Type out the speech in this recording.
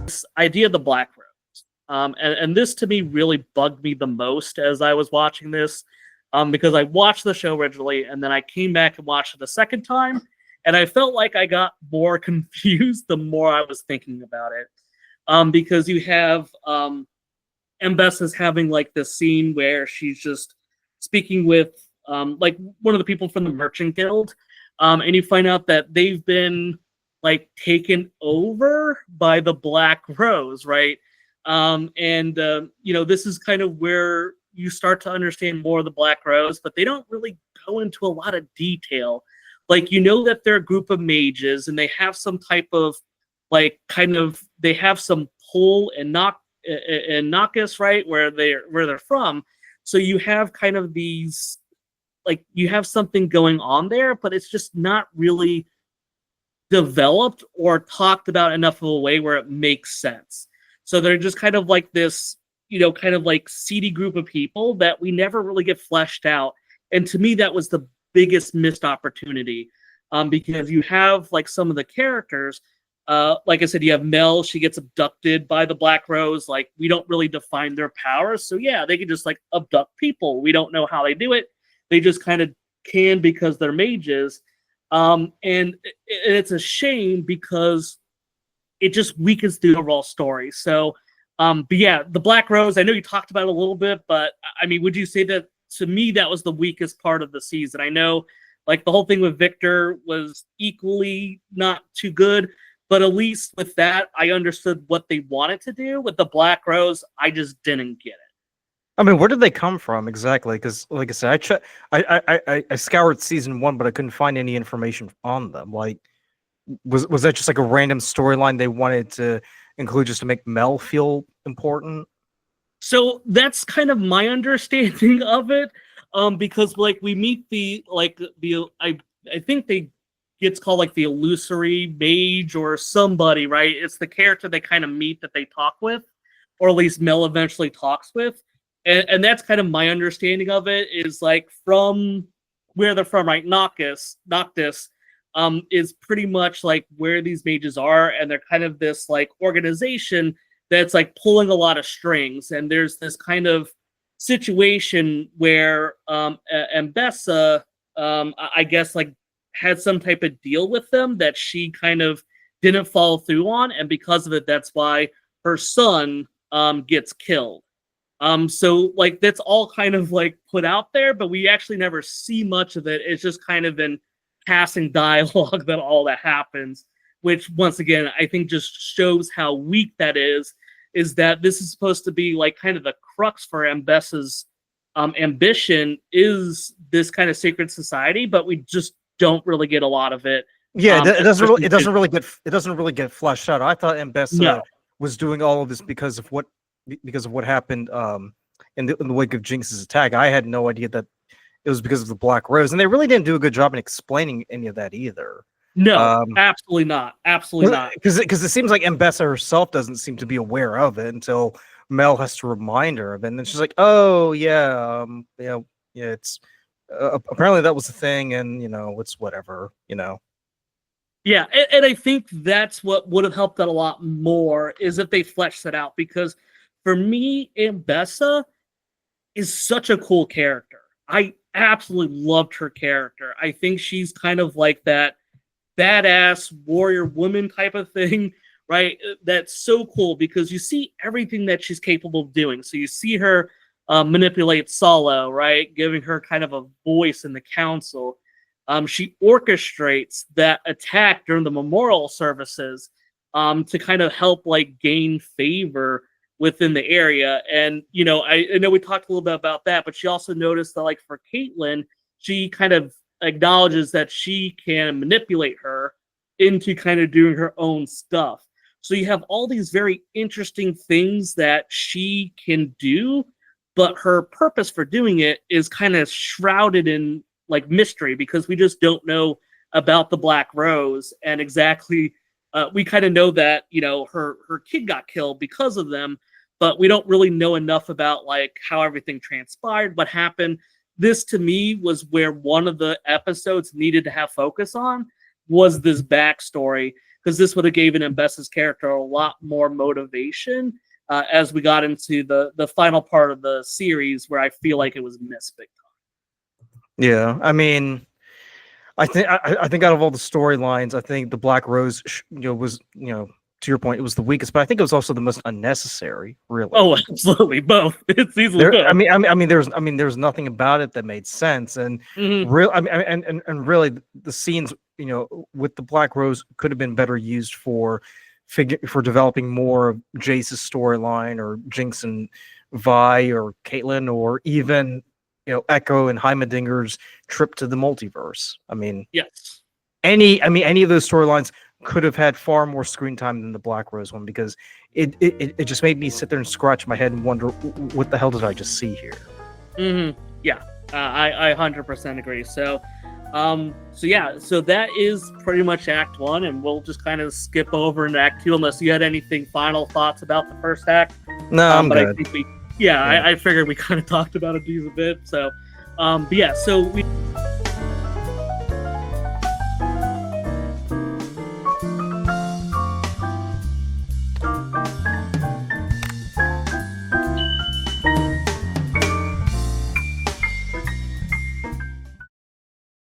this idea of the Black Rose. And this to me really bugged me the most as I was watching this, because I watched the show originally and then I came back and watched it a second time, and I felt like I got more confused the more I was thinking about it. Because you have Mbessa's having like this scene where she's just speaking with like one of the people from the Merchant Guild, and you find out that they've been like taken over by the Black Rose, right? This is kind of where you start to understand more of the Black Rose, but they don't really go into a lot of detail. Like, that they're a group of mages and they have some type of they have some pull and Noctis, right, where they're from. So you have kind of these, like, you have something going on there, but it's just not really developed or talked about enough of a way where it makes sense. So they're just kind of like this, kind of like seedy group of people that we never really get fleshed out. And to me, that was the biggest missed opportunity, because you have like some of the characters, like I said, you have Mel, she gets abducted by the Black Rose. Like, we don't really define their powers. So yeah, they can just like abduct people. We don't know how they do it. They just kind of can because they're mages. And it's a shame because it just weakens the overall story. So, but yeah, the Black Rose, I know you talked about it a little bit, but I mean, would you say that, to me, that was the weakest part of the season? I know, like, the whole thing with Victor was equally not too good, but at least with that, I understood what they wanted to do. With the Black Rose, I just didn't get it. I mean, where did they come from exactly? Because, like I said, I scoured season 1, but I couldn't find any information on them. Like, was that just like a random storyline they wanted to include just to make Mel feel important? So that's kind of my understanding of it, because like we meet I think they gets called like the illusory mage or somebody, right? It's the character they kind of meet that they talk with, or at least Mel eventually talks with, and that's kind of my understanding of it, is like from where they're from, right? Noctis is pretty much like where these mages are, and they're kind of this like organization that's like pulling a lot of strings. And there's this kind of situation where Mbessa, I guess, like had some type of deal with them that she kind of didn't follow through on, and because of it, that's why her son gets killed. So like that's all kind of like put out there, but we actually never see much of it. It's just kind of in passing dialogue that all that happens, which once again I think just shows how weak that is that this is supposed to be like kind of the crux for Mbessa's ambition, is this kind of secret society, but we just don't really get a lot in the wake of Jinx's attack. I had no idea that it was because of the Black Rose, and they really didn't do a good job in explaining any of that either. No, absolutely not. Absolutely not. Because it seems like Mbessa herself doesn't seem to be aware of it until Mel has to remind her of it, and then she's like, "Oh yeah, it's apparently that was the thing, and it's whatever, Yeah, and I think that's what would have helped out a lot more, is if they fleshed it out, because for me, Mbessa is such a cool character. I absolutely loved her character. I think she's kind of like that badass warrior woman type of thing, right? That's so cool because you see everything that she's capable of doing. So you see her manipulate Solo, right? Giving her kind of a voice in the council. She orchestrates that attack during the memorial services to kind of help like gain favor within the area. And, I know we talked a little bit about that, but she also noticed that, like, for Caitlyn, she kind of acknowledges that she can manipulate her into kind of doing her own stuff. So you have all these very interesting things that she can do, but her purpose for doing it is kind of shrouded in like mystery, because we just don't know about the Black Rose, and exactly we kind of know that her kid got killed because of them, but we don't really know enough about like how everything transpired, what happened. This to me was where one of the episodes needed to have focus on, was this backstory, because this would have given Ambessa's character a lot more motivation as we got into the final part of the series, where I feel like it was missed big time. Yeah, I mean, I think out of all the storylines, I think the Black Rose, was, to your point, it was the weakest, but I think it was also the most unnecessary, really. Oh, absolutely, both. It's easily both. I mean, there's nothing about it that made sense, and real. I mean, and really, the scenes, with the Black Rose could have been better used for developing more of Jace's storyline, or Jinx and Vi, or Caitlyn, or even Echo and Heimerdinger's trip to the multiverse. I mean, yes. Any of those storylines could have had far more screen time than the Black Rose one, because it just made me sit there and scratch my head and wonder, what the hell did I just see here? Yeah, I 100% agree. So that is pretty much Act 1, and we'll just kind of skip over into Act 2 unless you had anything final thoughts about the first act. No, I'm good. I think I figured we kind of talked about it a bit. So, so we